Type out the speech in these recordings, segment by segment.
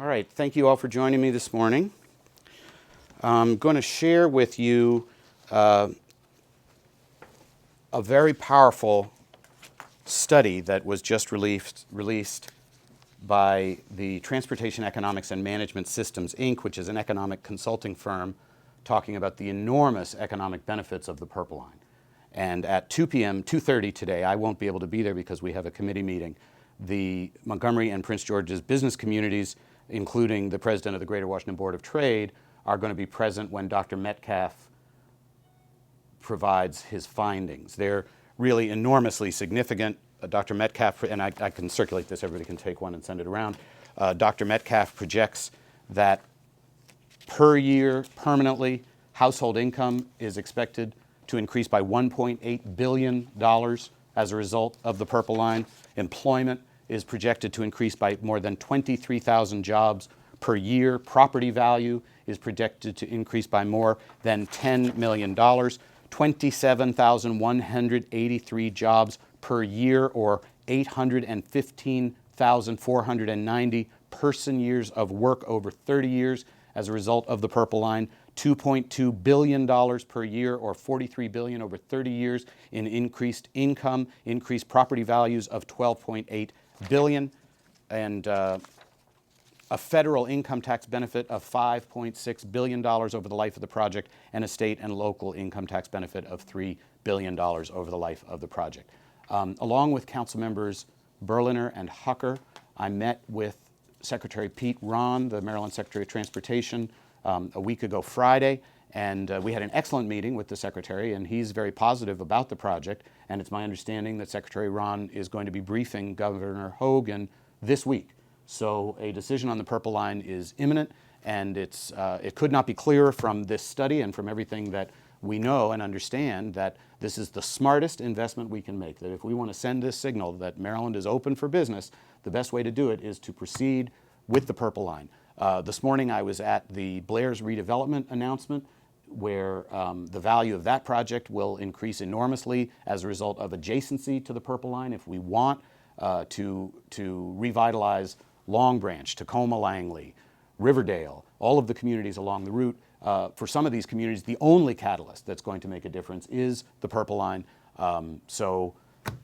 right, thank you all for joining me this morning. I'm going to share with you a very powerful study that was just released by the Transportation Economics and Management Systems, Inc., which is an economic consulting firm talking about the enormous economic benefits of the Purple Line. And at 2 p.m., 2:30 today, I won't be able to be there because we have a committee meeting, the Montgomery and Prince George's business communities, including the president of the Greater Washington Board of Trade, are going to be present when Dr. Metcalf provides his findings. They're really enormously significant. Dr. Metcalf, and I can circulate this, everybody can take one and send it around. Dr. Metcalf projects that per year, permanently, household income is expected to increase by $1.8 billion as a result of the Purple Line. Employment is projected to increase by more than 23,000 jobs per year. Property value is projected to increase by more than $10 million. 27,183 jobs per year, or 815,490 person years of work over 30 years as a result of the Purple Line. $2.2 billion per year, or $43 billion over 30 years in increased income, increased property values of $12.8 billion, and a federal income tax benefit of $5.6 billion over the life of the project, and a state and local income tax benefit of $3 billion over the life of the project. Along with council members Berliner and Hucker, I met with Secretary Pete Ron, the Maryland Secretary of Transportation, a week ago Friday, and we had an excellent meeting with the Secretary, and he's very positive about the project, and it's my understanding that Secretary Ron is going to be briefing Governor Hogan this week. So a decision on the Purple Line is imminent, and it could not be clearer from this study and from everything that we know and understand that this is the smartest investment we can make, that if we want to send this signal that Maryland is open for business, the best way to do it is to proceed with the Purple Line. This morning I was at the Blair's redevelopment announcement, where the value of that project will increase enormously as a result of adjacency to the Purple Line. If we want to revitalize Long Branch, Tacoma Langley, Riverdale, all of the communities along the route, for some of these communities, the only catalyst that's going to make a difference is the Purple Line. So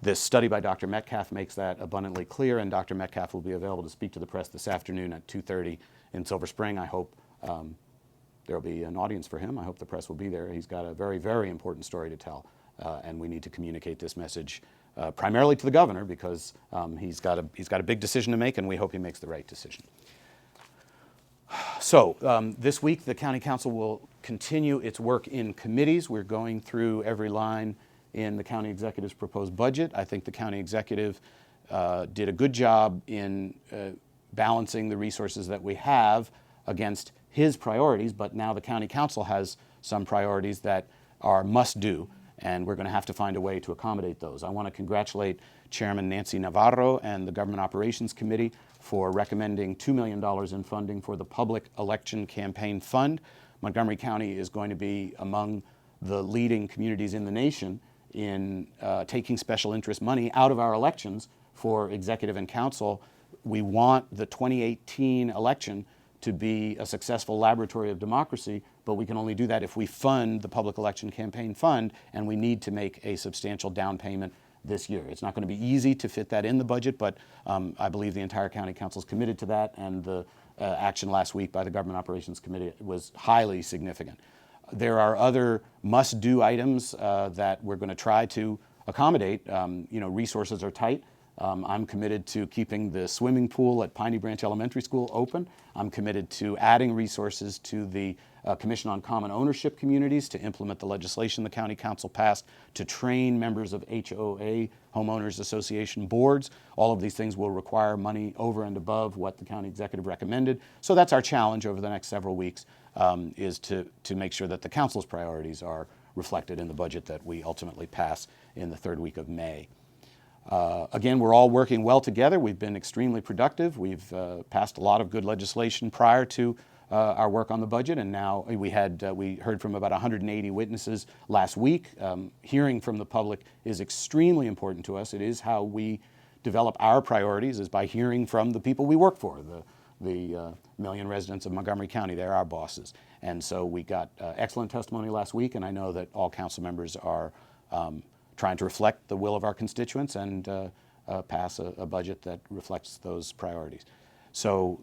this study by Dr. Metcalf makes that abundantly clear, and Dr. Metcalf will be available to speak to the press this afternoon at 2:30 in Silver Spring. I hope there will be an audience for him. I hope the press will be there. He's got a very, very important story to tell, and we need to communicate this message primarily to the governor, because he's got a big decision to make, and we hope he makes the right decision. So this week the County Council will continue its work in committees. We're going through every line in the County Executive's proposed budget. I think the County Executive did a good job in balancing the resources that we have against his priorities, but now the County Council has some priorities that are must-do, and we're going to have to find a way to accommodate those. I want to congratulate Chairman Nancy Navarro and the Government Operations Committee for recommending $2 million in funding for the Public Election Campaign Fund. Montgomery County is going to be among the leading communities in the nation in taking special interest money out of our elections for executive and council. We want the 2018 election to be a successful laboratory of democracy, but we can only do that if we fund the Public Election Campaign Fund, and we need to make a substantial down payment this year. It's not going to be easy to fit that in the budget, but I believe the entire County Council is committed to that, and the action last week by the Government Operations Committee was highly significant. There are other must-do items that we're going to try to accommodate. Resources are tight. I'm committed to keeping the swimming pool at Piney Branch Elementary School open. I'm committed to adding resources to the Commission on Common Ownership Communities to implement the legislation the County Council passed to train members of HOA, Homeowners Association boards. All of these things will require money over and above what the County Executive recommended. So that's our challenge over the next several weeks, is to make sure that the Council's priorities are reflected in the budget that we ultimately pass in the third week of May. Again, we're all working well together. We've been extremely productive. We've passed a lot of good legislation prior to our work on the budget, and now we heard from about 180 witnesses last week. Hearing from the public is extremely important to us. It is how we develop our priorities, is by hearing from the people we work for, the million residents of Montgomery County. They're our bosses. And so we got excellent testimony last week, and I know that all council members are trying to reflect the will of our constituents and pass a budget that reflects those priorities. So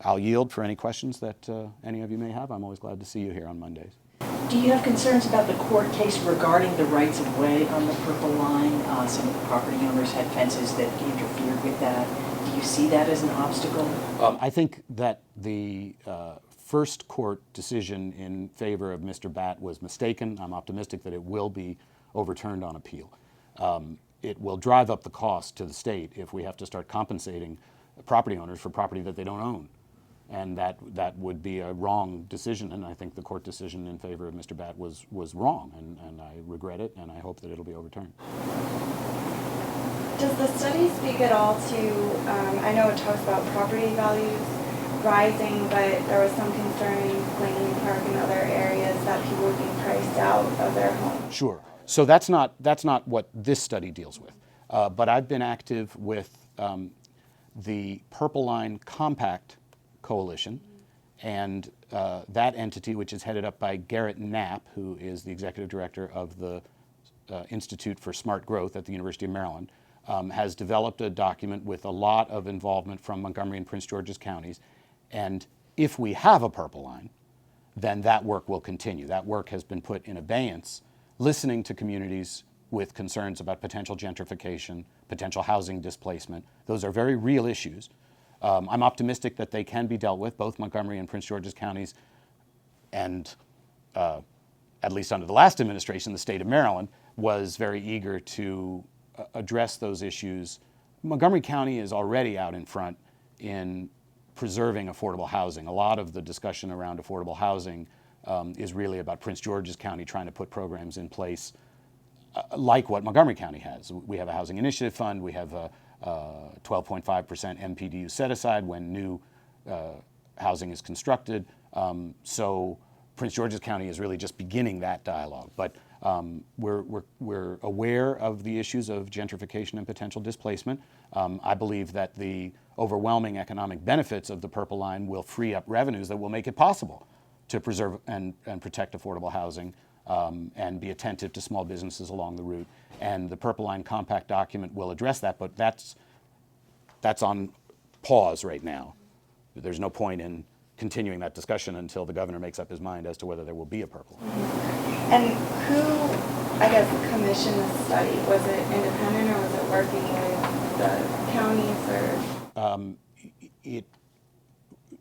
I'll yield for any questions that any of you may have. I'm always glad to see you here on Mondays. Do you have concerns about the court case regarding the rights of way on the Purple Line? Some of the property owners had fences that interfered with that. Do you see that as an obstacle? I think that the first court decision in favor of Mr. Batt was mistaken. I'm optimistic that it will be overturned on appeal. It will drive up the cost to the state if we have to start compensating property owners for property that they don't own. And that would be a wrong decision, and I think the court decision in favor of Mr. Batt was wrong, and I regret it, and I hope that it'll be overturned. Does the study speak at all to, I know it talks about property values rising, but there was some concern in Langley Park and other areas that people would be priced out of their homes? Sure. So that's not what this study deals with. But I've been active with the Purple Line Compact Coalition, and that entity, which is headed up by Garrett Knapp, who is the executive director of the Institute for Smart Growth at the University of Maryland, has developed a document with a lot of involvement from Montgomery and Prince George's counties. And if we have a Purple Line, then that work will continue. That work has been put in abeyance, listening to communities with concerns about potential gentrification, potential housing displacement. Those are very real issues. I'm optimistic that they can be dealt with, both Montgomery and Prince George's counties, and at least under the last administration, the state of Maryland was very eager to address those issues. Montgomery County is already out in front in preserving affordable housing. A lot of the discussion around affordable housing is really about Prince George's County trying to put programs in place like what Montgomery County has. We have a housing initiative fund. We have a 12.5% MPDU set aside when new housing is constructed. So Prince George's County is really just beginning that dialogue. But we're aware of the issues of gentrification and potential displacement. I believe that the overwhelming economic benefits of the Purple Line will free up revenues that will make it possible to preserve and protect affordable housing and be attentive to small businesses along the route. And the Purple Line Compact document will address that, but that's on pause right now. There's no point in continuing that discussion until the governor makes up his mind as to whether there will be a Purple Line. And who, I guess, commissioned the study? Was it independent or was it working with the counties or?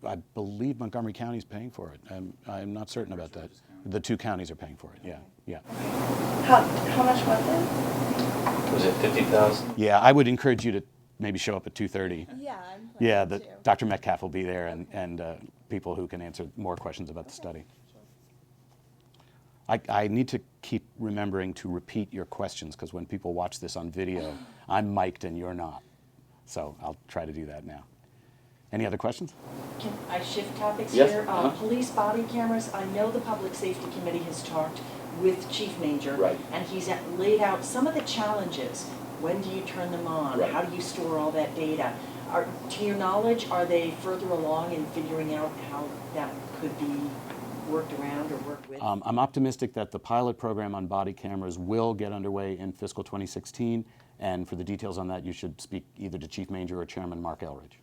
I believe Montgomery County is paying for it. I'm not certain about that. The two counties are paying for it, yeah. How much was it? Was it 50,000? Yeah, I would encourage you to maybe show up at 2:30. Yeah, Yeah, Dr. Metcalf will be there, and people who can answer more questions about the study. I need to keep remembering to repeat your questions, because when people watch this on video, I'm mic'd and you're not. So I'll try to do that now. Any other questions? Can I shift topics Yes. here? Police body cameras, I know the Public Safety Committee has talked with Chief Major. Right. And he's laid out some of the challenges. When do you turn them on? Right. How do you store all that data? To your knowledge, are they further along in figuring out how that could be worked around or worked with? I'm optimistic that the pilot program on body cameras will get underway in fiscal 2016, and for the details on that, you should speak either to Chief Major or Chairman Mark Elridge.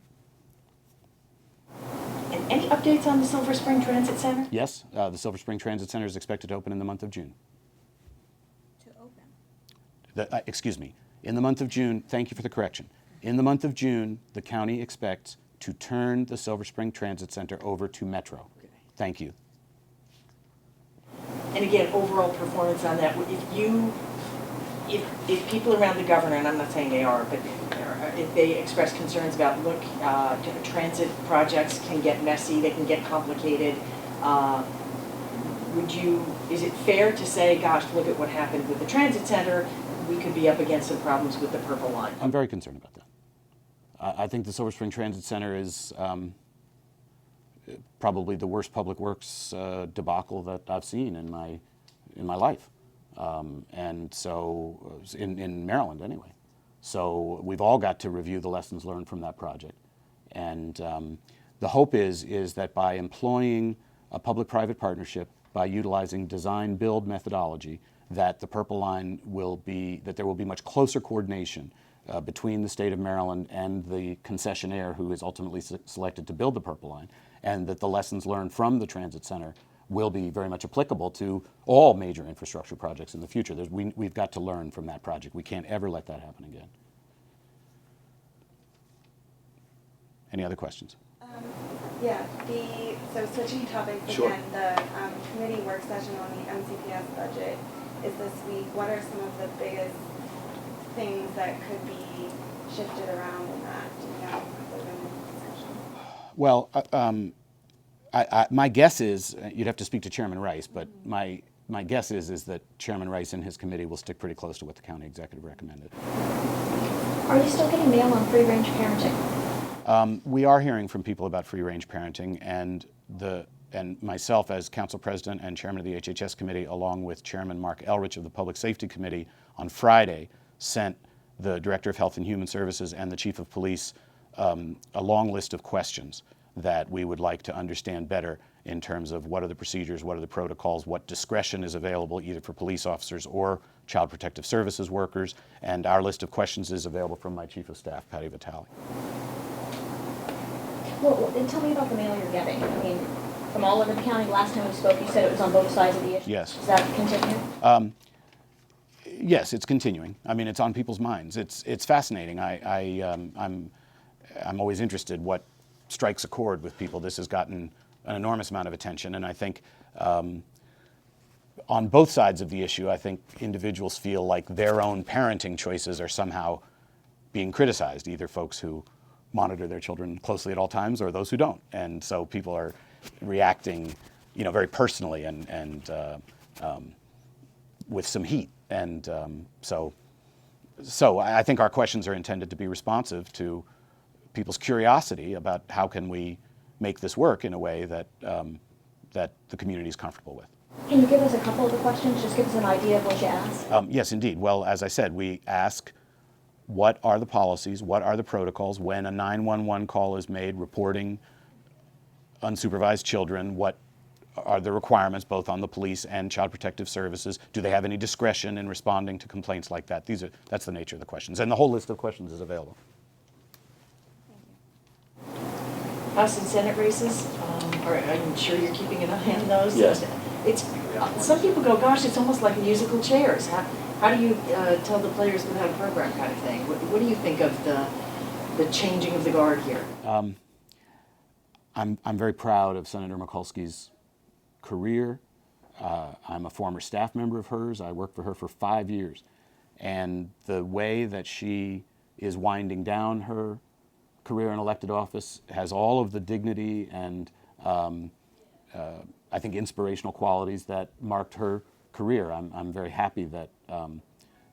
And any updates on the Silver Spring Transit Center? Yes, the Silver Spring Transit Center is expected to open in the month of June. To open? Excuse me, in the month of June, thank you for the correction. In the month of June, the county expects to turn the Silver Spring Transit Center over to Metro. Okay. Thank you. And again, overall performance on that, if people around the governor, and I'm not saying they are, but if they express concerns about, look, transit projects can get messy, they can get complicated, is it fair to say, gosh, look at what happened with the transit center, we could be up against some problems with the Purple Line? I'm very concerned about that. I think the Silver Spring Transit Center is probably the worst public works debacle that I've seen in my life, and so in Maryland anyway. So we've all got to review the lessons learned from that project, And the hope is that by employing a public-private partnership, by utilizing design-build methodology, that the Purple Line that there will be much closer coordination between the state of Maryland and the concessionaire who is ultimately selected to build the Purple Line, and that the lessons learned from the transit center will be very much applicable to all major infrastructure projects in the future. We've got to learn from that project. We can't ever let that happen again. Any other questions? Yeah, so switching topics Sure. again, the committee work session on the MCPS budget is this week. What are some of the biggest things that could be shifted around in that? Do you know, other than discussion? Well, my guess is, you'd have to speak to Chairman Rice, but my guess is that Chairman Rice and his committee will stick pretty close to what the county executive recommended. Are you still getting mail on free-range parenting? We are hearing from people about free-range parenting, and myself as council president and chairman of the HHS committee, along with Chairman Mark Elrich of the Public Safety Committee, on Friday sent the Director of Health and Human Services and the Chief of Police a long list of questions that we would like to understand better in terms of what are the procedures, what are the protocols, what discretion is available either for police officers or Child Protective Services workers, and our list of questions is available from my Chief of Staff, Patty Vitale. Well, and tell me about the mail you're getting. I mean, from all over the county, last time we spoke, you said it was on both sides of the issue. Yes. Does that continue? Yes, it's continuing. I mean, it's on people's minds. It's fascinating. I'm always interested what strikes a chord with people. This has gotten an enormous amount of attention, and I think on both sides of the issue, I think individuals feel like their own parenting choices are somehow being criticized, either folks who monitor their children closely at all times or those who don't. And so people are reacting, very personally and with some heat. And so I think our questions are intended to be responsive to people's curiosity about how can we make this work in a way that the community is comfortable with. Can you give us a couple of the questions? Just give us an idea of what you asked. Yes, indeed. Well, as I said, we ask what are the policies, what are the protocols when a 911 call is made reporting unsupervised children, what are the requirements both on the police and Child Protective Services? Do they have any discretion in responding to complaints like that? That's the nature of the questions, and the whole list of questions is available. House and Senate races, I'm sure you're keeping an eye on those. Yes. Some people go, gosh, it's almost like musical chairs. How do you tell the players without a program kind of thing? What do you think of the changing of the guard here? I'm very proud of Senator Mikulski's career. I'm a former staff member of hers. I worked for her for 5 years. And the way that she is winding down her career in elected office has all of the dignity and I think inspirational qualities that marked her career. I'm very happy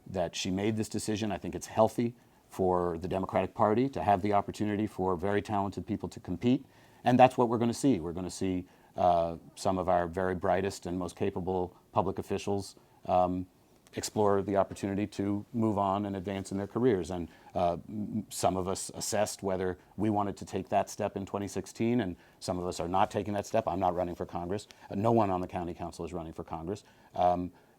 that she made this decision. I think it's healthy for the Democratic Party to have the opportunity for very talented people to compete. And that's what we're going to see. We're going to see some of our very brightest and most capable public officials explore the opportunity to move on and advance in their careers. And some of us assessed whether we wanted to take that step in 2016, and some of us are not taking that step. I'm not running for Congress. No one on the county council is running for Congress.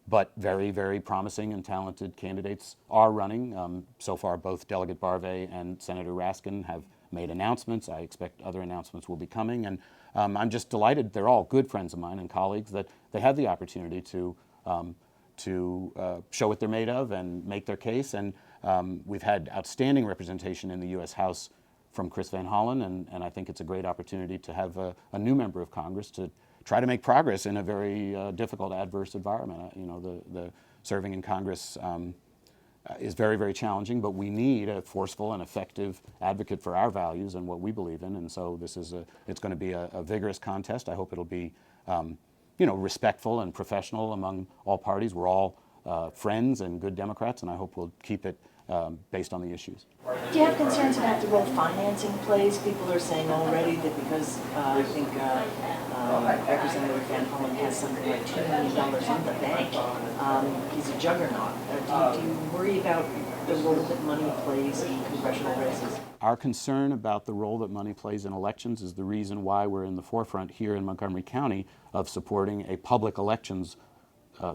But very, very promising and talented candidates are running. So far, both Delegate Barve and Senator Raskin have made announcements. I expect other announcements will be coming. And I'm just delighted. They're all good friends of mine and colleagues that they have the opportunity to show what they're made of and make their case. And we've had outstanding representation in the U.S. House from Chris Van Hollen, and I think it's a great opportunity to have a new member of Congress to try to make progress in a very difficult, adverse environment. The serving in Congress is very, very challenging, but we need a forceful and effective advocate for our values and what we believe in. And so it's going to be a vigorous contest. I hope it'll be respectful and professional among all parties. We're all friends and good Democrats, and I hope we'll keep it based on the issues. Do you have concerns about the role financing plays? People are saying already that because I think Representative Van Hollen has something like $2 million on the bank, he's a juggernaut. Do you worry about the role that money plays in congressional races? Our concern about the role that money plays in elections is the reason why we're in the forefront here in Montgomery County of supporting a public elections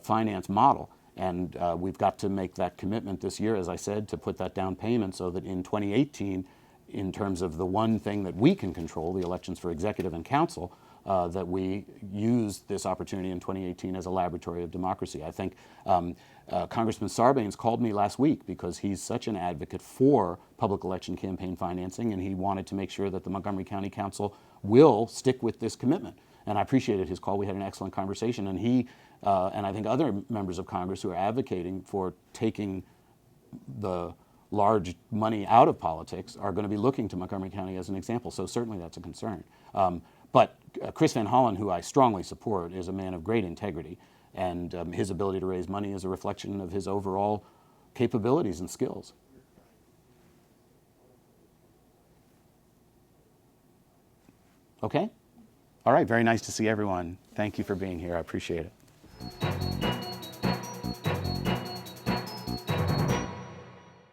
finance model. And we've got to make that commitment this year, as I said, to put that down payment so that in 2018, in terms of the one thing that we can control, the elections for executive and council, that we use this opportunity in 2018 as a laboratory of democracy. I think Congressman Sarbanes called me last week because he's such an advocate for public election campaign financing, and he wanted to make sure that the Montgomery County Council will stick with this commitment. And I appreciated his call. We had an excellent conversation, and he and I think other members of Congress who are advocating for taking the large money out of politics are going to be looking to Montgomery County as an example. So certainly that's a concern. But Chris Van Hollen, who I strongly support, is a man of great integrity, and his ability to raise money is a reflection of his overall capabilities and skills. Okay? All right, very nice to see everyone. Thank you for being here. I appreciate it.